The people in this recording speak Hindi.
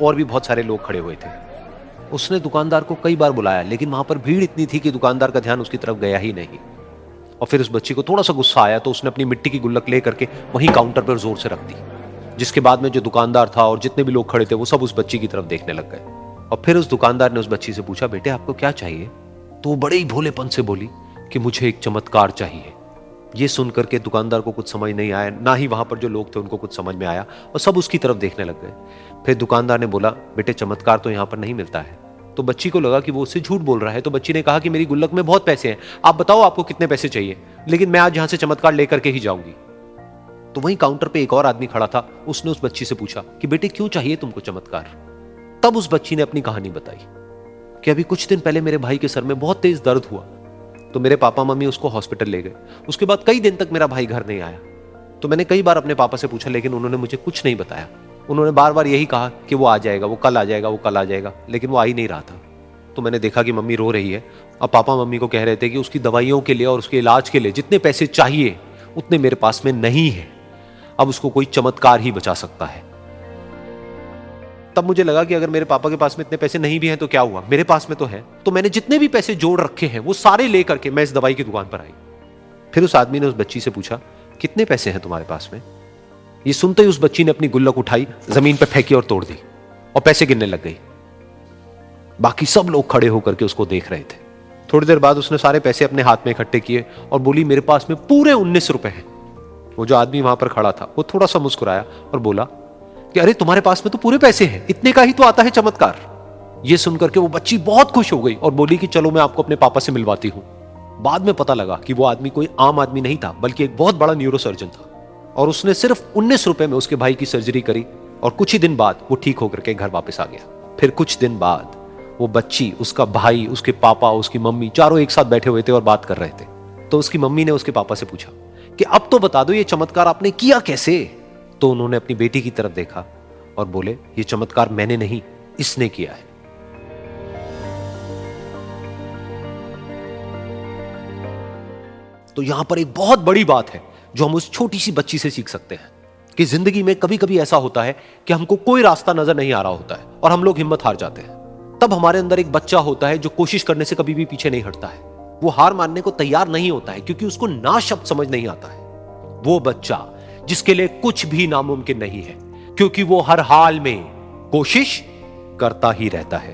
और भी बहुत सारे लोग खड़े हुए थे। उसने दुकानदार को कई बार बुलाया, लेकिन वहां पर भीड़ इतनी थी कि दुकानदार का ध्यान उसकी तरफ गया ही नहीं। और फिर उस बच्ची को थोड़ा सा गुस्सा आया तो उसने अपनी मिट्टी की गुल्लक ले करके वहीं काउंटर पर जोर से रख दी, जिसके बाद में जो दुकानदार था और जितने भी लोग खड़े थे वो सब उस बच्ची की तरफ देखने लग गए। और फिर उस दुकानदार ने उस बच्ची से पूछा, बेटे आपको क्या चाहिए? तो वो बड़े ही भोलेपन से बोली कि मुझे एक चमत्कार चाहिए। ये सुनकर के दुकानदार को कुछ समझ नहीं आया, ना ही वहां पर जो लोग थे उनको कुछ समझ में आया, और सब उसकी तरफ देखने लग गए। फिर दुकानदार ने बोला, बेटे चमत्कार तो यहां पर नहीं मिलता है। तो बच्ची को लगा कि वो उससे झूठ बोल रहा है, तो बच्ची ने कहा कि मेरी गुल्लक में बहुत पैसे हैं, आप बताओ आपको कितने पैसे चाहिए, लेकिन मैं आज यहां से चमत्कार लेकर के ही जाऊंगी। तो वहीं काउंटर पे एक और आदमी खड़ा था, उसने उस बच्ची से पूछा कि बेटे क्यों चाहिए तुमको चमत्कार? तब उस बच्ची ने अपनी कहानी बताई कि अभी कुछ दिन पहले मेरे भाई के सर में बहुत तेज दर्द हुआ, तो मेरे पापा मम्मी उसको हॉस्पिटल ले गए। उसके बाद कई दिन तक मेरा भाई घर नहीं आया। तो मैंने कई बार अपने पापा से पूछा, लेकिन उन्होंने मुझे कुछ नहीं बताया। उन्होंने बार बार यही कहा कि वो आ जाएगा, वो कल आ जाएगा, वो कल आ जाएगा, लेकिन वो आ ही नहीं रहा था। तो मैंने देखा कि मम्मी रो रही है, और पापा मम्मी को कह रहे थे कि उसकी दवाइयों के लिए और उसके इलाज के लिए जितने पैसे चाहिए उतने मेरे पास में नहीं है, अब उसको कोई चमत्कार ही बचा सकता है। तब मुझे लगा कि अगर मेरे पापा के पास में इतने पैसे नहीं भी हैं तो क्या हुआ, मेरे पास में तो है। तो मैंने जितने भी पैसे जोड़ रखे हैं वो सारे लेकर के मैं इस दवाई की दुकान पर आई। फिर उस आदमी ने उस बच्ची से पूछा, कितने पैसे हैं तुम्हारे पास में? ये सुनते ही उस बच्ची ने अपनी गुल्लक उठाई, जमीन पर फेंकी और तोड़ दी, और पैसे गिनने लग गई। बाकी सब लोग खड़े होकर के उसको देख रहे थे। थोड़ी देर बाद उसने सारे पैसे अपने हाथ में इकट्ठे किए और बोली, मेरे पास में पूरे 19 रुपए हैं। वो जो आदमी वहां पर खड़ा था वो थोड़ा सा मुस्कुराया और बोला कि अरे तुम्हारे पास में तो पूरे पैसे हैं, इतने का ही तो आता है चमत्कार। ये सुनकर के वो बच्ची बहुत खुश हो गई और बोली कि चलो मैं आपको अपने पापा से मिलवाती हूं। बाद में पता लगा कि वो आदमी कोई आम आदमी नहीं था, बल्कि एक बहुत बड़ा न्यूरोसर्जन था, और उसने सिर्फ 19 रुपए में उसके भाई की सर्जरी करी, और कुछ ही दिन बाद वो ठीक होकर के घर वापस आ गया। फिर कुछ दिन बाद वो बच्ची, उसका भाई, उसके पापा, उसकी मम्मी चारों एक साथ बैठे हुए थे और बात कर रहे थे। तो उसकी मम्मी ने उसके पापा से पूछा कि अब तो बता दो ये चमत्कार आपने किया कैसे? तो उन्होंने अपनी बेटी की तरफ देखा और बोले, ये चमत्कार मैंने नहीं, इसने किया है। तो यहां पर एक बहुत बड़ी बात है जो हम उस छोटी सी बच्ची से सीख सकते हैं कि जिंदगी में कभी कभी ऐसा होता है कि हमको कोई रास्ता नजर नहीं आ रहा होता है और हम लोग हिम्मत हार जाते हैं। तब हमारे अंदर एक बच्चा होता है जो कोशिश करने से कभी भी पीछे नहीं हटता है। वो हार मानने को तैयार नहीं होता है क्योंकि उसको ना शब्द समझ नहीं आता है। वो बच्चा जिसके लिए कुछ भी नामुमकिन नहीं है, क्योंकि वो हर हाल में कोशिश करता ही रहता है।